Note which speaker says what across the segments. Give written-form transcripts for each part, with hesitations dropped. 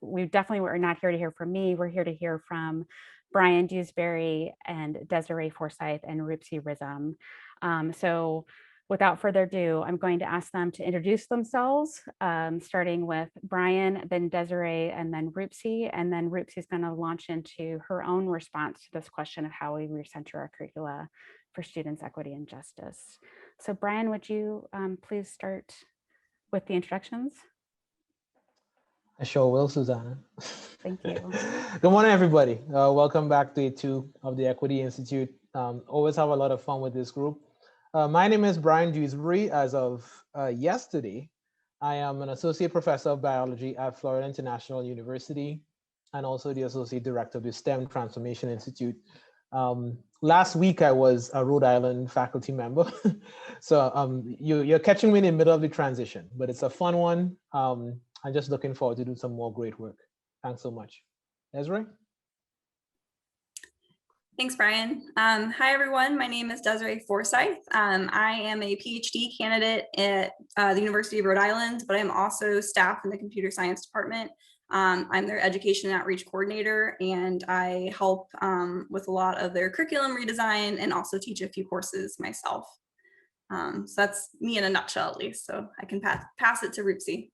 Speaker 1: we definitely are not here to hear from me. We're here to hear from Bryan Dewsbury and Desiree Forsythe and Rupika Rsiam. So without further ado, I'm going to ask them to introduce themselves, starting with Bryan, then Desiree, and then Rupika. And then Rupika is going to launch into her own response to this question of how we recenter our curricula for students' equity and justice. So Bryan, would you please start with the introductions?
Speaker 2: I sure will, Susanna.
Speaker 1: Thank you.
Speaker 2: Good morning, everybody. Welcome back to day 2 of the Equity Institute. Always have a lot of fun with this group. My name is Bryan Dewsbury. As of yesterday, I am an associate professor of biology at Florida International University and also the associate director of the STEM Transformation Institute. Last week, I was a Rhode Island faculty member. So you're catching me in the middle of the transition, but it's a fun one. I'm just looking forward to do some more great work. Thanks so much. Desiree?
Speaker 3: Thanks, Bryan. Hi, everyone. My name is Desiree Forsythe. I am a PhD candidate at the University of Rhode Island, but I'm also staff in the computer science department. I'm their education outreach coordinator, and I help with a lot of their curriculum redesign and also teach a few courses myself. So that's me in a nutshell, at least. So I can pass it to Rupika.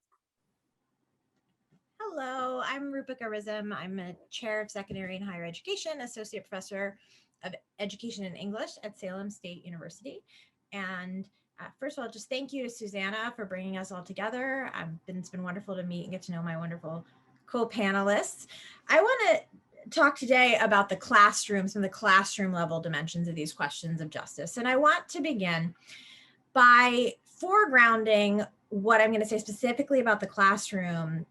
Speaker 4: Hello, I'm Rupika Rsiam. I'm a chair of secondary and higher education, associate professor of education and English at Salem State University. And first of all, just thank you to Susanna for bringing us all together. It's been wonderful to meet and get to know my wonderful co-panelists. I want to talk today about the classroom, some of the classroom level dimensions of these questions of justice. And I want to begin by foregrounding what I'm going to say specifically about the classroom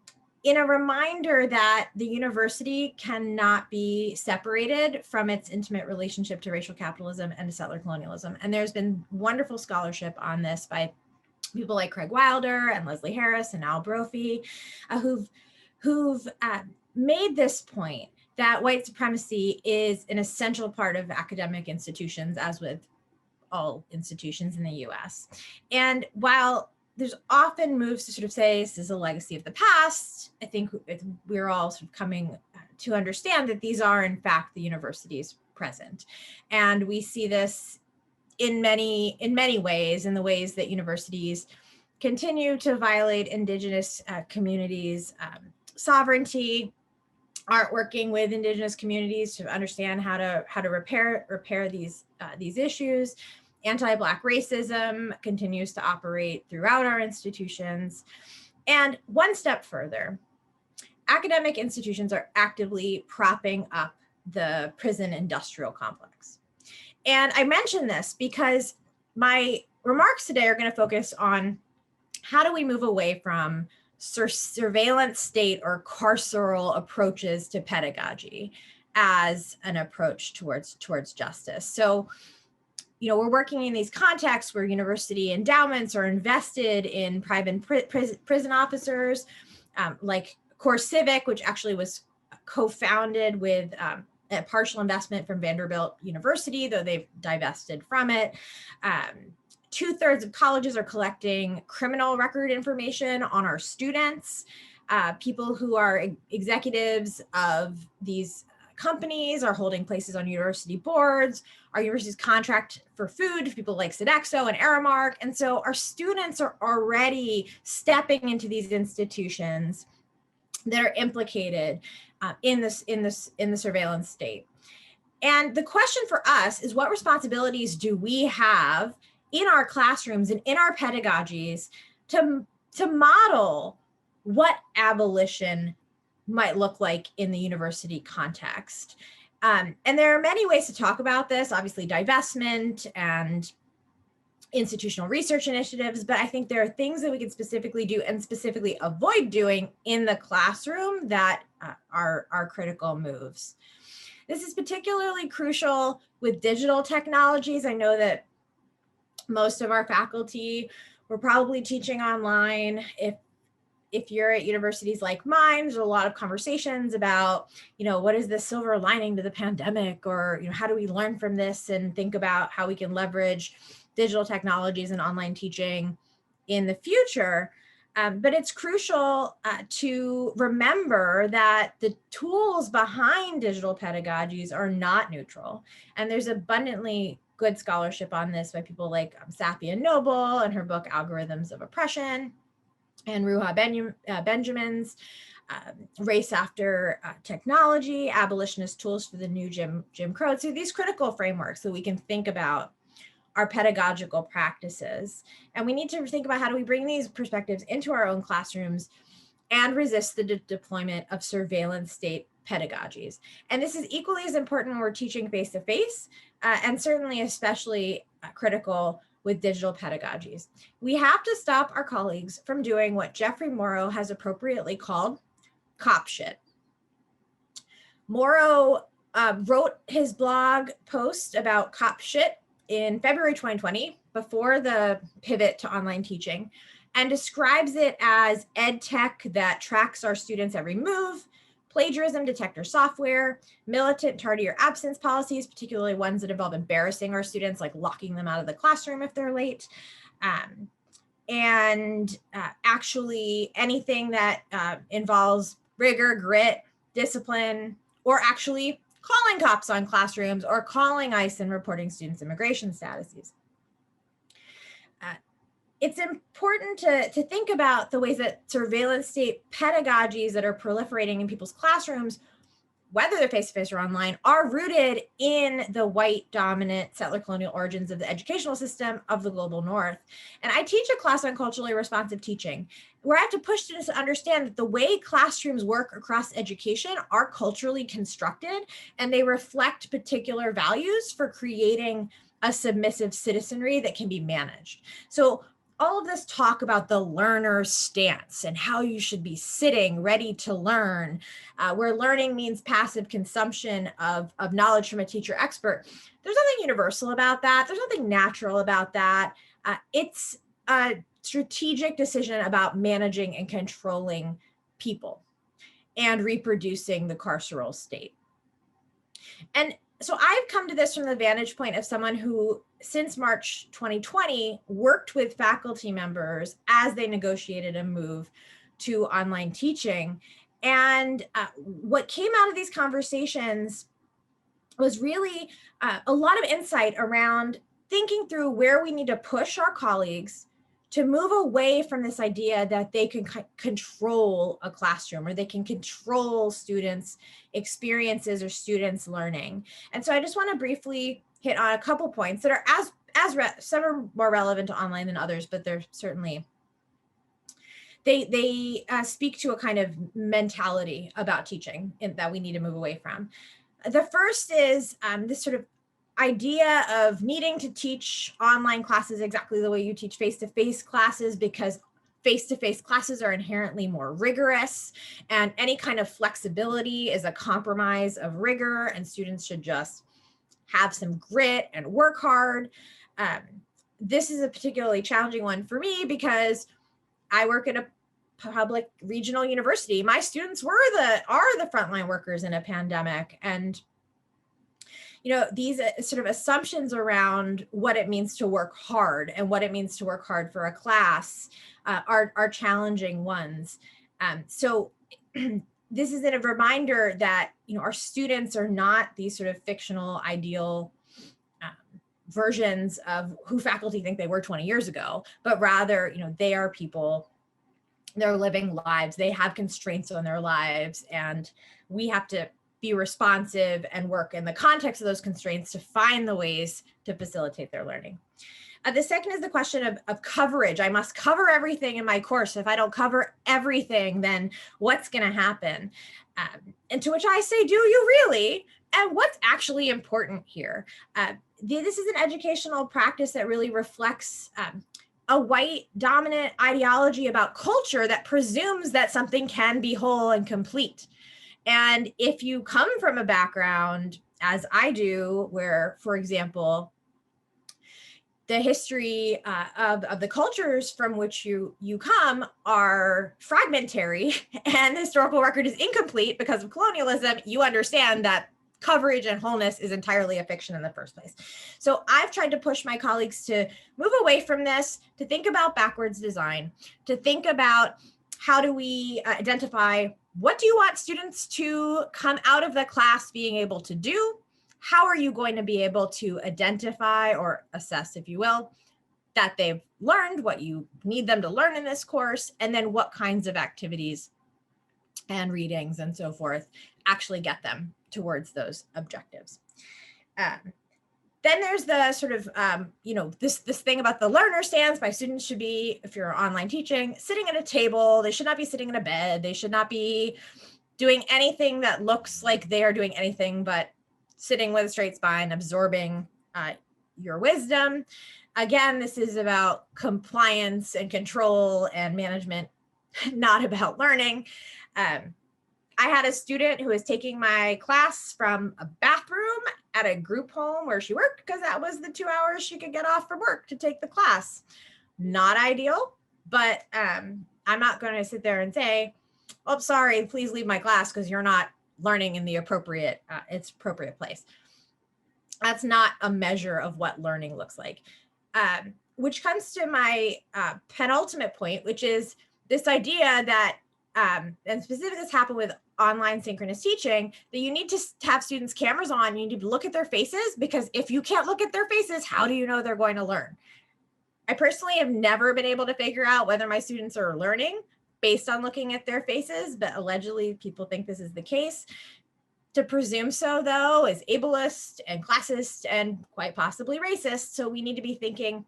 Speaker 4: in a reminder that the university cannot be separated from its intimate relationship to racial capitalism and to settler colonialism. And there's been wonderful scholarship on this by people like Craig Wilder and Leslie Harris and Al Brophy, who've made this point that white supremacy is an essential part of academic institutions, as with all institutions in the US. And while there's often moves to sort of say this is a legacy of the past, I think we're all sort of coming to understand that these are in fact the university's present. And we see this in many ways, in the ways that universities continue to violate Indigenous communities' sovereignty, aren't working with Indigenous communities to understand how to repair these issues. Anti-Black racism continues to operate throughout our institutions. And one step further, academic institutions are actively propping up the prison industrial complex. And I mention this because my remarks today are going to focus on how do we move away from surveillance state or carceral approaches to pedagogy as an approach towards justice. So, we're working in these contexts where university endowments are invested in private prison officers, like Core Civic, which actually was co-founded with a partial investment from Vanderbilt University, though they've divested from it. 2/3 of colleges are collecting criminal record information on our students. People who are executives of these companies are holding places on university boards. Our universities contract for food to people like Sodexo and Aramark. And so our students are already stepping into these institutions that are implicated in the surveillance state. And the question for us is, what responsibilities do we have in our classrooms and in our pedagogies to model what abolition might look like in the university context? And there are many ways to talk about this, obviously divestment and institutional research initiatives, but I think there are things that we can specifically do and specifically avoid doing in the classroom that are critical moves. This is particularly crucial with digital technologies. I know that most of our faculty were probably teaching online. If you're at universities like mine, there's a lot of conversations about, what is the silver lining to the pandemic, or, how do we learn from this and think about how we can leverage digital technologies and online teaching in the future. But it's crucial to remember that the tools behind digital pedagogies are not neutral. And there's abundantly good scholarship on this by people like Sapia Noble and her book, Algorithms of Oppression, and Ruha Benjamin's Race After Technology, Abolitionist Tools for the New Jim Crow. So these critical frameworks that we can think about our pedagogical practices. And we need to think about how do we bring these perspectives into our own classrooms and resist the deployment of surveillance state pedagogies. And this is equally as important when we're teaching face-to-face, and certainly especially critical with digital pedagogies. We have to stop our colleagues from doing what Jeffrey Morrow has appropriately called cop shit. Morrow wrote his blog post about cop shit in February 2020, before the pivot to online teaching, and describes it as ed tech that tracks our students' every move, plagiarism detector software, militant tardy or absence policies, particularly ones that involve embarrassing our students, like locking them out of the classroom if they're late, and actually anything that involves rigor, grit, discipline, or actually calling cops on classrooms or calling ICE and reporting students' immigration statuses. It's important to think about the ways that surveillance state pedagogies that are proliferating in people's classrooms, whether they're face-to-face or online, are rooted in the white dominant settler colonial origins of the educational system of the global North. And I teach a class on culturally responsive teaching, where I have to push students to understand that the way classrooms work across education are culturally constructed, and they reflect particular values for creating a submissive citizenry that can be managed. So all of this talk about the learner's stance and how you should be sitting ready to learn, where learning means passive consumption of knowledge from a teacher expert. There's nothing universal about that. There's nothing natural about that. It's a strategic decision about managing and controlling people and reproducing the carceral state. And so I've come to this from the vantage point of someone who, since March 2020, worked with faculty members as they negotiated a move to online teaching. And what came out of these conversations was really a lot of insight around thinking through where we need to push our colleagues to move away from this idea that they can control a classroom or they can control students' experiences or students' learning. And so I just want to briefly hit on a couple points that are some are more relevant to online than others, but they're certainly, they speak to a kind of mentality about teaching that we need to move away from. The first is this sort of idea of needing to teach online classes exactly the way you teach face-to-face classes, because face-to-face classes are inherently more rigorous, and any kind of flexibility is a compromise of rigor, and students should just have some grit and work hard. This is a particularly challenging one for me because I work at a public regional university. My students are the frontline workers in a pandemic, and these sort of assumptions around what it means to work hard and what it means to work hard for a class are challenging ones. So this is a reminder that our students are not these sort of fictional ideal versions of who faculty think they were 20 years ago, but rather they are people, they're living lives, they have constraints on their lives, and we have to be responsive and work in the context of those constraints to find the ways to facilitate their learning. The second is the question of coverage. I must cover everything in my course. If I don't cover everything, then what's going to happen? And to which I say, do you really? And what's actually important here? This is an educational practice that really reflects a white dominant ideology about culture that presumes that something can be whole and complete. And if you come from a background, as I do, where, for example, the history of the cultures from which you come are fragmentary and the historical record is incomplete because of colonialism, you understand that coverage and wholeness is entirely a fiction in the first place. So I've tried to push my colleagues to move away from this, to think about backwards design, to think about how do we identify what do you want students to come out of the class being able to do? How are you going to be able to identify or assess, if you will, that they've learned, what you need them to learn in this course, and then what kinds of activities and readings and so forth actually get them towards those objectives. Then there's the sort of, this thing about the learner stance. My students should be, if you're online teaching, sitting at a table. They should not be sitting in a bed. They should not be doing anything that looks like they are doing anything but sitting with a straight spine, absorbing your wisdom. Again, this is about compliance and control and management, not about learning. I had a student who was taking my class from a bathroom at a group home where she worked because that was the 2 hours she could get off from work to take the class. Not ideal, but I'm not going to sit there and say, oh, sorry, please leave my class because you're not learning in the appropriate place. That's not a measure of what learning looks like. Which comes to my penultimate point, which is this idea that, and specifically this happened with online synchronous teaching, that you need to have students' cameras on, you need to look at their faces, because if you can't look at their faces, how do you know they're going to learn? I personally have never been able to figure out whether my students are learning based on looking at their faces, but allegedly people think this is the case. To presume so, though, is ableist and classist and quite possibly racist. So we need to be thinking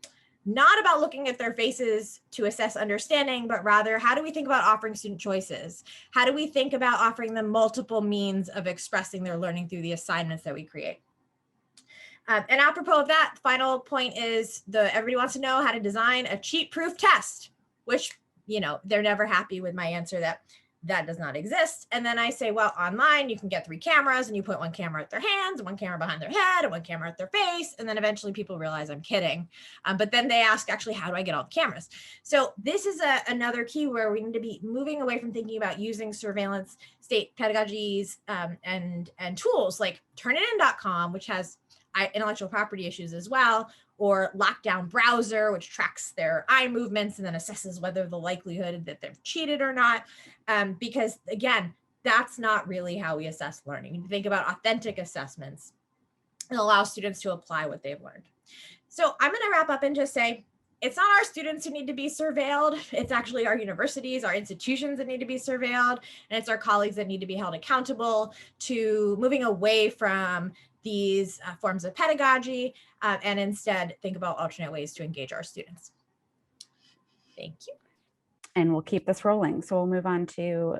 Speaker 4: not about looking at their faces to assess understanding, but rather, how do we think about offering student choices? How do we think about offering them multiple means of expressing their learning through the assignments that we create? And apropos of that, final point is everybody wants to know how to design a cheat-proof test, which, they're never happy with my answer that does not exist. And then I say, well, online, you can get 3 cameras and you put one camera at their hands, one camera behind their head, and one camera at their face. And then eventually people realize I'm kidding. But then they ask, actually, how do I get all the cameras? So this is another key where we need to be moving away from thinking about using surveillance state pedagogies and tools like turnitin.com, which has intellectual property issues as well, or Lockdown Browser, which tracks their eye movements and then assesses whether the likelihood that they've cheated or not. Because again, that's not really how we assess learning. You think about authentic assessments and allow students to apply what they've learned. So I'm going to wrap up and just say, it's not our students who need to be surveilled. It's actually our universities, our institutions that need to be surveilled. And it's our colleagues that need to be held accountable to moving away from these forms of pedagogy and instead think about alternate ways to engage our students. Thank you.
Speaker 1: And we'll keep this rolling. So we'll move on to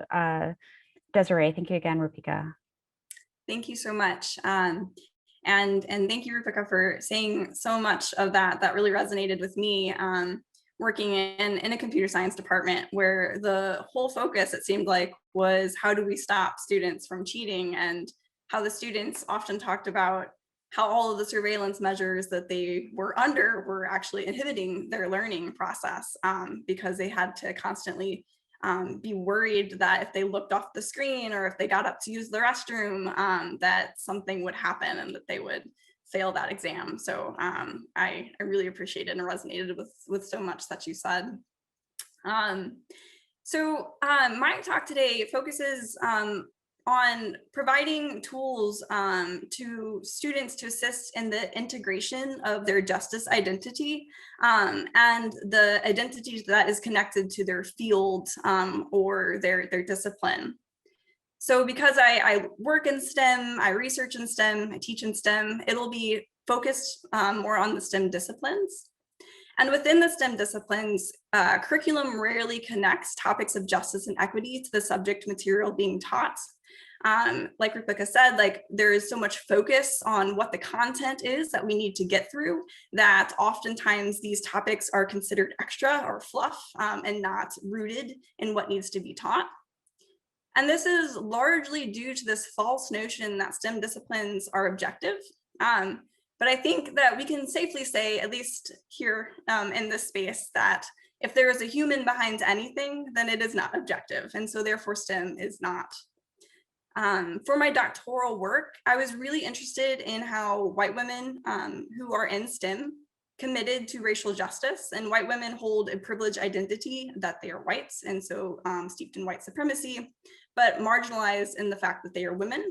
Speaker 1: Desiree. Thank you again, Rupika.
Speaker 3: Thank you so much. And thank you, Rupika, for saying so much of that really resonated with me. Working in a computer science department where the whole focus, it seemed like, was how do we stop students from cheating, and how the students often talked about how all of the surveillance measures that they were under were actually inhibiting their learning process because they had to constantly be worried that if they looked off the screen or if they got up to use the restroom, that something would happen and that they would fail that exam. So I really appreciated and resonated with so much that you said. So my talk today focuses on providing tools to students to assist in the integration of their justice identity and the identity that is connected to their field or their discipline. So because I work in STEM, I research in STEM, I teach in STEM, it'll be focused more on the STEM disciplines. And within the STEM disciplines, curriculum rarely connects topics of justice and equity to the subject material being taught. Like Rupika said, there is so much focus on what the content is that we need to get through that oftentimes these topics are considered extra or fluff and not rooted in what needs to be taught. And this is largely due to this false notion that STEM disciplines are objective. But I think that we can safely say, at least here in this space, that if there is a human behind anything, then it is not objective. And so therefore STEM is not. For my doctoral work, I was really interested in how white women who are in STEM committed to racial justice, and white women hold a privileged identity that they are whites, and so steeped in white supremacy, but marginalized in the fact that they are women,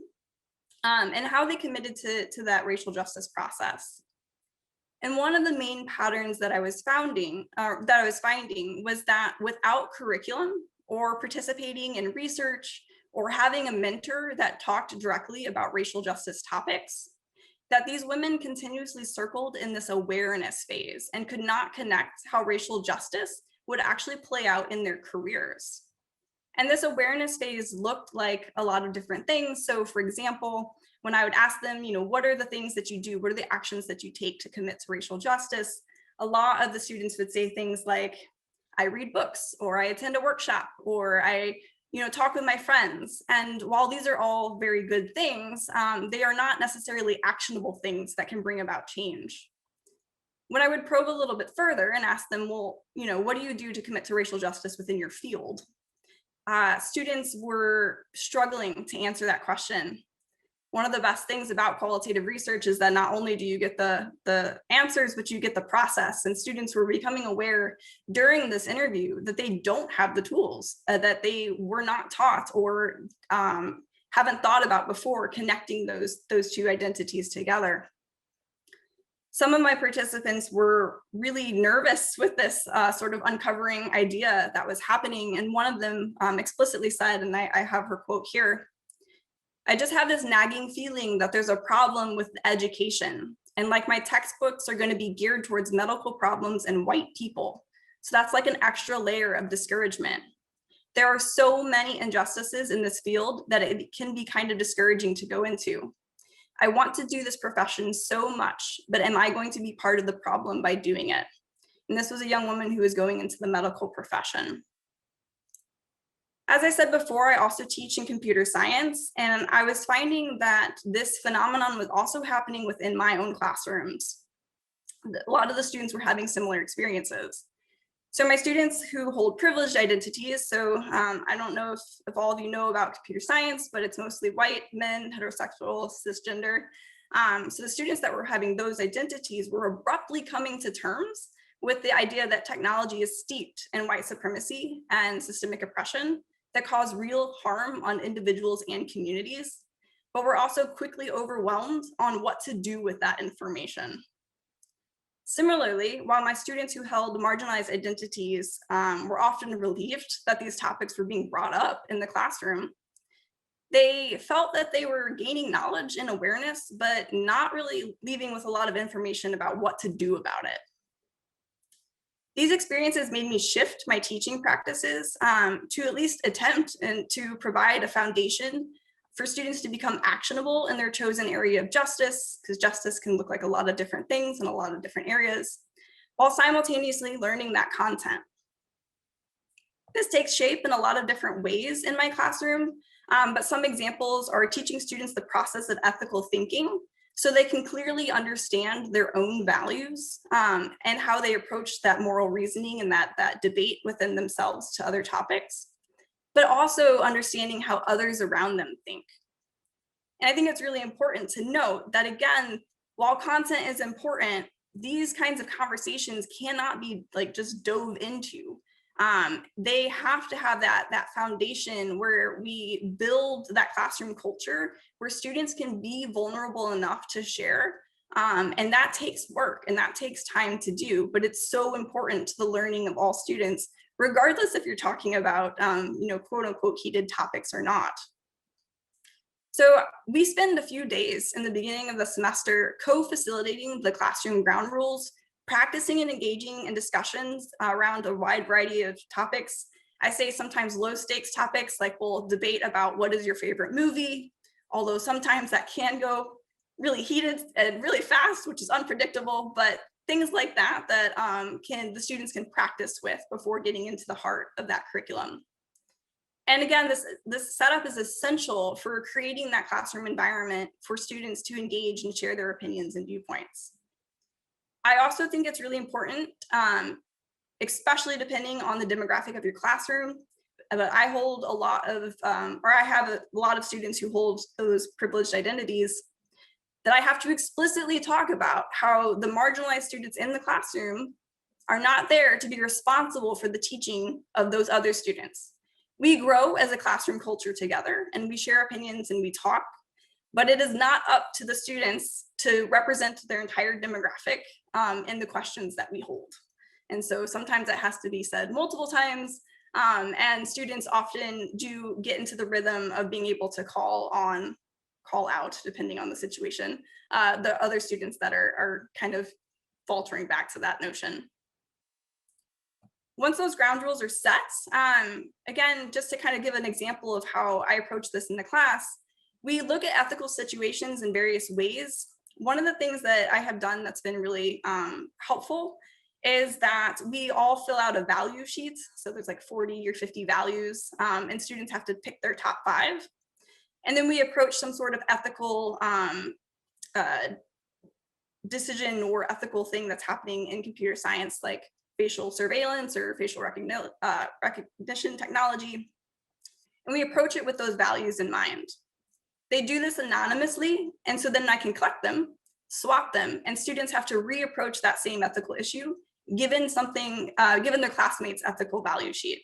Speaker 3: and how they committed to that racial justice process. And one of the main patterns that I was finding was that without curriculum or participating in research or having a mentor that talked directly about racial justice topics, that these women continuously circled in this awareness phase and could not connect how racial justice would actually play out in their careers. And this awareness phase looked like a lot of different things. So for example, when I would ask them, what are the things that you do? What are the actions that you take to commit to racial justice? A lot of the students would say things like, I read books, or I attend a workshop, or I talk with my friends. And while these are all very good things, they are not necessarily actionable things that can bring about change. When I would probe a little bit further and ask them, well, what do you do to commit to racial justice within your field? Students were struggling to answer that question. One of the best things about qualitative research is that not only do you get the answers, but you get the process. And students were becoming aware during this interview that they don't have the tools, that they were not taught or haven't thought about before connecting those two identities together. Some of my participants were really nervous with this sort of uncovering idea that was happening. And one of them explicitly said, and I have her quote here, I just have this nagging feeling that there's a problem with education. And like my textbooks are going to be geared towards medical problems and white people. So that's like an extra layer of discouragement. There are so many injustices in this field that it can be kind of discouraging to go into. I want to do this profession so much, but am I going to be part of the problem by doing it? And this was a young woman who was going into the medical profession. As I said before, I also teach in computer science, and I was finding that this phenomenon was also happening within my own classrooms. A lot of the students were having similar experiences. So my students who hold privileged identities, so I don't know if all of you know about computer science, but it's mostly white men, heterosexual, cisgender. So the students that were having those identities were abruptly coming to terms with the idea that technology is steeped in white supremacy and systemic oppression that cause real harm on individuals and communities, but we're also quickly overwhelmed on what to do with that information. Similarly, while my students who held marginalized identities were often relieved that these topics were being brought up in the classroom, they felt that they were gaining knowledge and awareness, but not really leaving with a lot of information about what to do about it. These experiences made me shift my teaching practices to at least attempt and to provide a foundation for students to become actionable in their chosen area of justice, because justice can look like a lot of different things in a lot of different areas, while simultaneously learning that content. This takes shape in a lot of different ways in my classroom, but some examples are teaching students the process of ethical thinking, so they can clearly understand their own values and how they approach that moral reasoning and that debate within themselves to other topics, but also understanding how others around them think. And I think it's really important to note that, again, while content is important, these kinds of conversations cannot be like just dove into. They have to have that foundation where we build that classroom culture where students can be vulnerable enough to share. And that takes work and that takes time to do, but it's so important to the learning of all students, regardless if you're talking about, quote unquote heated topics or not. So we spend a few days in the beginning of the semester co-facilitating the classroom ground rules, practicing and engaging in discussions around a wide variety of topics. I say sometimes low stakes topics, like we'll debate about what is your favorite movie, although sometimes that can go really heated and really fast, which is unpredictable, but things like that the students can practice with before getting into the heart of that curriculum. And again, this setup is essential for creating that classroom environment for students to engage and share their opinions and viewpoints. I also think it's really important, especially depending on the demographic of your classroom, but I hold a lot of, or I have a lot of students who hold those privileged identities, that I have to explicitly talk about how the marginalized students in the classroom are not there to be responsible for the teaching of those other students. We grow as a classroom culture together, and we share opinions and we talk, but it is not up to the students to represent their entire demographic in the questions that we hold. And so sometimes it has to be said multiple times, and students often do get into the rhythm of being able to call out, depending on the situation, the other students that are kind of faltering back to that notion. Once those ground rules are set, again, just to kind of give an example of how I approach this in the class, we look at ethical situations in various ways. One of the things that I have done that's been really helpful is that we all fill out a value sheet. So there's like 40 or 50 values, and students have to pick their top 5. And then we approach some sort of ethical decision or ethical thing that's happening in computer science, like facial surveillance or facial recognition technology. And we approach it with those values in mind. They do this anonymously, and so then I can collect them, swap them, and students have to reapproach that same ethical issue given their classmates' ethical value sheet.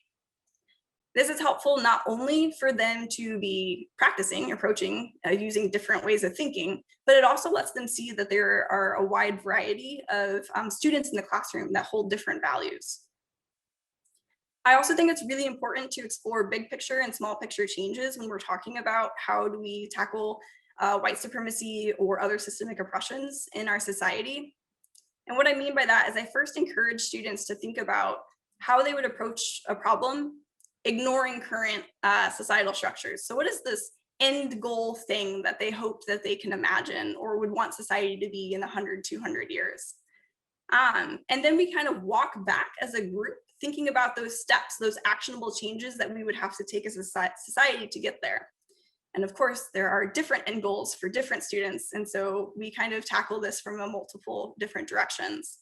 Speaker 3: This is helpful not only for them to be practicing, approaching, using different ways of thinking, but it also lets them see that there are a wide variety of students in the classroom that hold different values. I also think it's really important to explore big picture and small picture changes when we're talking about how do we tackle white supremacy or other systemic oppressions in our society. And what I mean by that is I first encourage students to think about how they would approach a problem ignoring current societal structures. So what is this end goal thing that they hope that they can imagine or would want society to be in 100, 200 years? And then we kind of walk back as a group thinking about those steps, those actionable changes that we would have to take as a society to get there. And of course, there are different end goals for different students. And so we kind of tackle this from multiple different directions.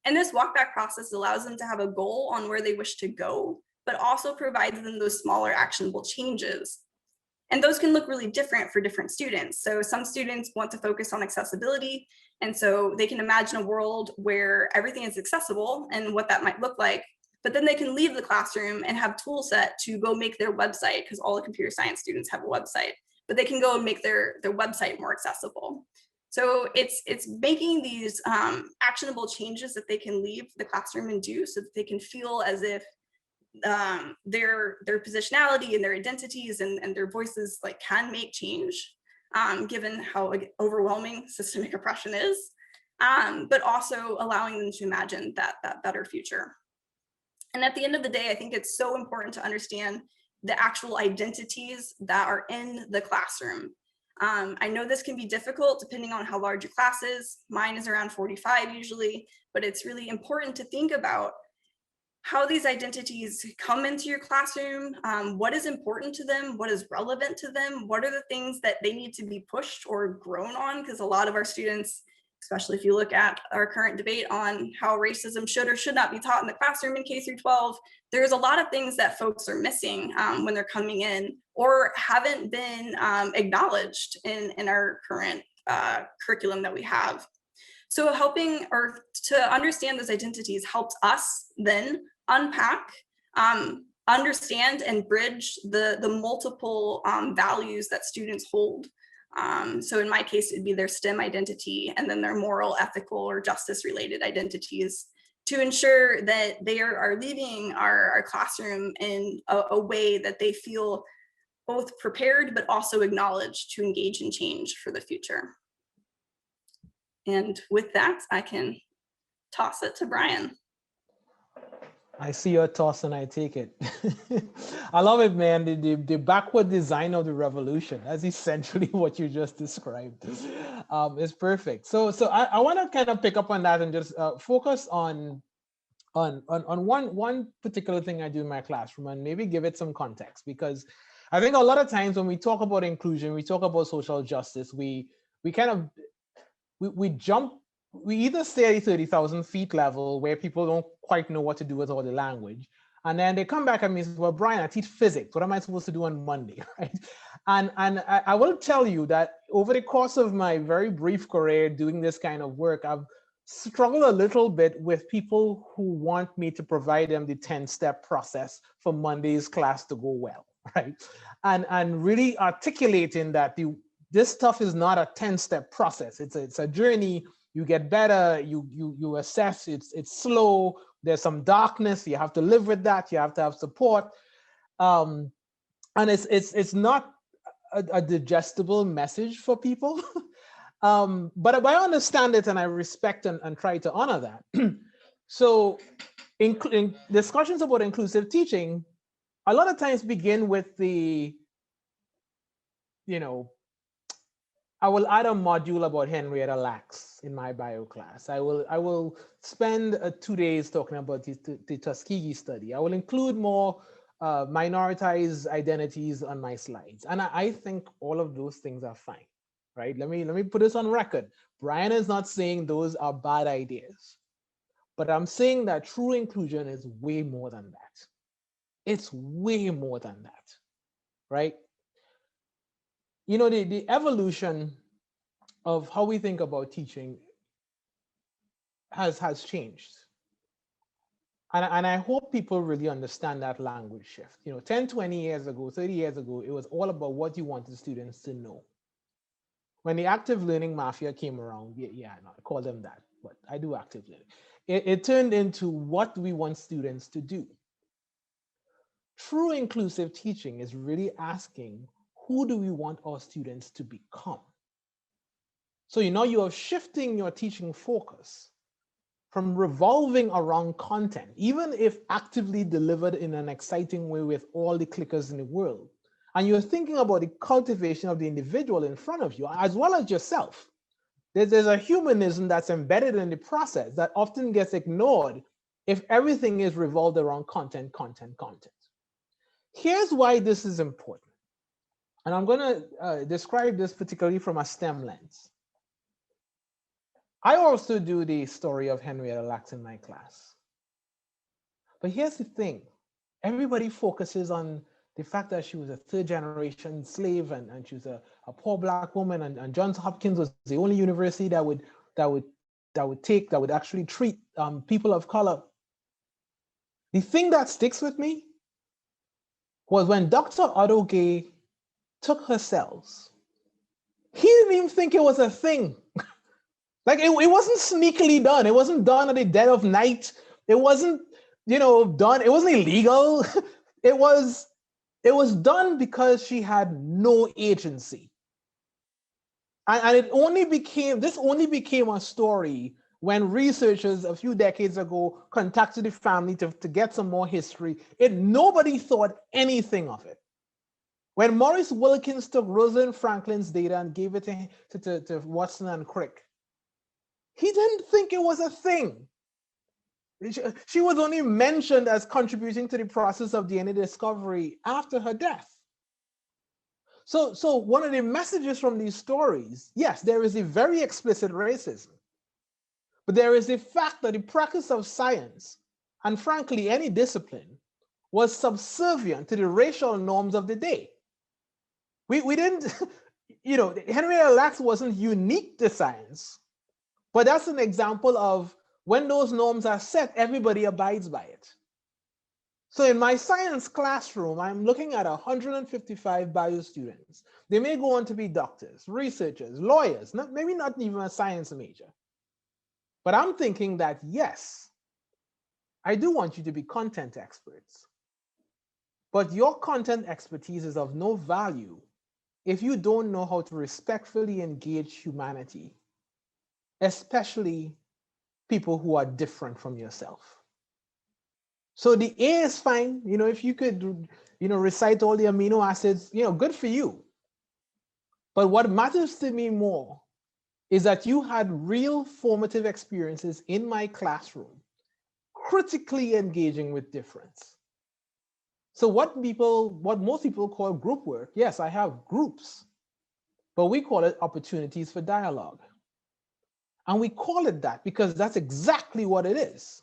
Speaker 3: And this walk back process allows them to have a goal on where they wish to go, but also provides them those smaller actionable changes. And those can look really different for different students. So some students want to focus on accessibility. And so they can imagine a world where everything is accessible and what that might look like. But then they can leave the classroom and have tool set to go make their website, because all the computer science students have a website, but they can go and make their website more accessible. So it's making these actionable changes that they can leave the classroom and do so that they can feel as if their positionality and their identities and their voices like can make change, given how overwhelming systemic oppression is, but also allowing them to imagine that better future. And at the end of the day, I think it's so important to understand the actual identities that are in the classroom. I know this can be difficult depending on how large your class is. Mine is around 45 usually, but it's really important to think about how these identities come into your classroom, what is important to them, what is relevant to them, what are the things that they need to be pushed or grown on, because a lot of our students, especially if you look at our current debate on how racism should or should not be taught in the classroom in K through 12, there's a lot of things that folks are missing when they're coming in or haven't been acknowledged in our current curriculum that we have. So helping or to understand those identities helps us then unpack, understand and bridge the multiple values that students hold. So in my case, it'd be their STEM identity and then their moral, ethical, or justice related identities to ensure that they are leaving our classroom in a way that they feel both prepared but also acknowledged to engage in change for the future. And with that, I can toss it to Bryan.
Speaker 2: I see your toss and I take it. I love it, man. The backward design of the revolution. That's essentially what you just described. It's perfect. So I want to kind of pick up on that and just focus on one particular thing I do in my classroom and maybe give it some context, because I think a lot of times when we talk about inclusion, we talk about social justice, we either stay at 30,000 feet level where people don't quite know what to do with all the language, And then they come back at me and say, well, Bryan, I teach physics. What am I supposed to do on Monday, right? And I will tell you that over the course of my very brief career doing this kind of work, I've struggled a little bit with people who want me to provide them the 10-step process for Monday's class to go well, right? And really articulating that this stuff is not a 10-step process. It's a journey. You get better, you assess, it's slow, there's some darkness, you have to live with that, you have to have support. And it's not a digestible message for people. But I understand it and I respect and try to honor that. So in discussions about inclusive teaching, a lot of times begin with the, I will add a module about Henrietta Lacks in my bio class. I will spend 2 days talking about the Tuskegee study. I will include more minoritized identities on my slides. And I think all of those things are fine, right? Let me put this on record. Bryan is not saying those are bad ideas, but I'm saying that true inclusion is way more than that. It's way more than that, right? The evolution of how we think about teaching has changed. And I hope people really understand that language shift. 10, 20 years ago, 30 years ago, it was all about what you wanted students to know. When the active learning mafia came around, I call them that, but I do active learning. It turned into what we want students to do. True inclusive teaching is really asking, who do we want our students to become? So you are shifting your teaching focus from revolving around content, even if actively delivered in an exciting way with all the clickers in the world. And you're thinking about the cultivation of the individual in front of you, as well as yourself. There's a humanism that's embedded in the process that often gets ignored if everything is revolved around content. Here's why this is important. And I'm going to describe this particularly from a STEM lens. I also do the story of Henrietta Lacks in my class. But here's the thing. Everybody focuses on the fact that she was a third-generation slave and she was a poor Black woman, and Johns Hopkins was the only university that would actually treat people of color. The thing that sticks with me was when Dr. Otto Gay took her cells. He didn't even think it was a thing. Like it wasn't sneakily done. It wasn't done at the dead of night. It wasn't, done. It wasn't illegal. It was done because she had no agency. And this only became a story when researchers a few decades ago contacted the family to get some more history. Nobody thought anything of it. When Maurice Wilkins took Rosalind Franklin's data and gave it to Watson and Crick, he didn't think it was a thing. She was only mentioned as contributing to the process of DNA discovery after her death. So one of the messages from these stories, yes, there is a very explicit racism, but there is the fact that the practice of science, and frankly, any discipline, was subservient to the racial norms of the day. We didn't, Henrietta Lacks wasn't unique to science, but that's an example of when those norms are set, everybody abides by it. So in my science classroom, I'm looking at 155 bio students. They may go on to be doctors, researchers, lawyers, maybe not even a science major. But I'm thinking that, yes, I do want you to be content experts. But your content expertise is of no value if you don't know how to respectfully engage humanity, especially people who are different from yourself. So the A is fine. If you could, recite all the amino acids, good for you. But what matters to me more is that you had real formative experiences in my classroom, critically engaging with difference. So what most people call group work, yes, I have groups, but we call it opportunities for dialogue. And we call it that because that's exactly what it is.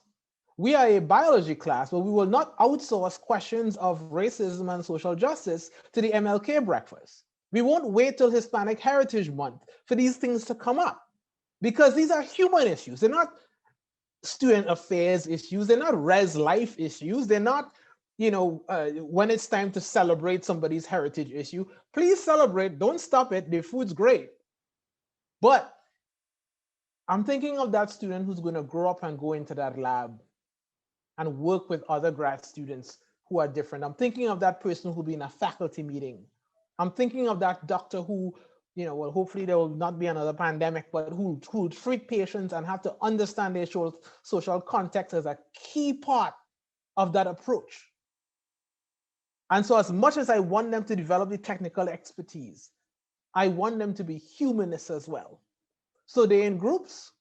Speaker 2: We are a biology class, but we will not outsource questions of racism and social justice to the MLK breakfast. We won't wait till Hispanic Heritage Month for these things to come up, because these are human issues. They're not student affairs issues. They're not res life issues. They're not, when it's time to celebrate somebody's heritage issue, please celebrate. Don't stop it. The food's great. But I'm thinking of that student who's going to grow up and go into that lab and work with other grad students who are different. I'm thinking of that person who'll be in a faculty meeting. I'm thinking of that doctor who, well, hopefully there will not be another pandemic, but who treat patients and have to understand their social context as a key part of that approach. And so as much as I want them to develop the technical expertise, I want them to be humanists as well. So they're in groups,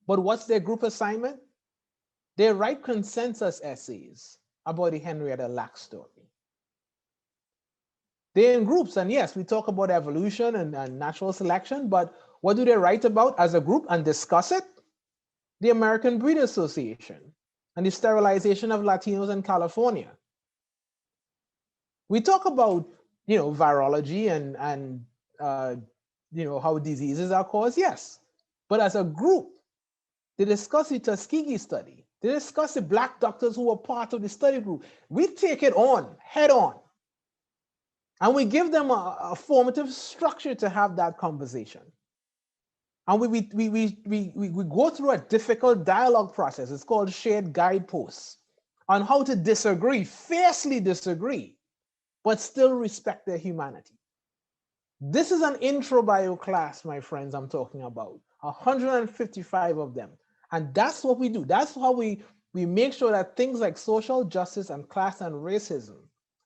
Speaker 2: but what's their group assignment? They write consensus essays about the Henrietta Lacks story. They're in groups, and yes, we talk about evolution and natural selection, but what do they write about as a group and discuss it? The American Breed Association and the sterilization of Latinos in California. We talk about, virology and how diseases are caused, yes. But as a group, they discuss the Tuskegee study. They discuss the Black doctors who were part of the study group. We take it on, head on. And we give them a formative structure to have that conversation. And we go through a difficult dialogue process. It's called shared guideposts on how to disagree, fiercely disagree, but still respect their humanity. This is an intro bio class, my friends, I'm talking about. 155 of them. And that's what we do. That's how we make sure that things like social justice and class and racism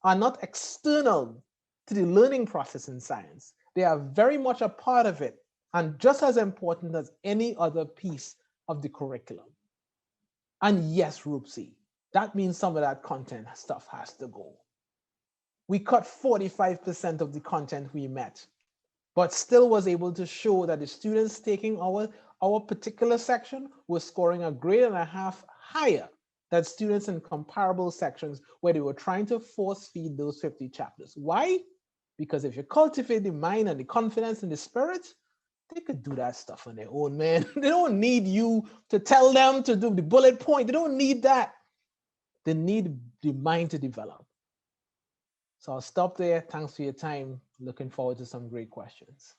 Speaker 2: are not external to the learning process in science. They are very much a part of it and just as important as any other piece of the curriculum. And yes, Rupsi, that means some of that content stuff has to go. We cut 45% of the content we met, but still was able to show that the students taking our particular section were scoring a grade and a half higher than students in comparable sections where they were trying to force feed those 50 chapters. Why? Because if you cultivate the mind and the confidence and the spirit, they could do that stuff on their own, man. They don't need you to tell them to do the bullet point. They don't need that. They need the mind to develop. So I'll stop there. Thanks for your time. Looking forward to some great questions.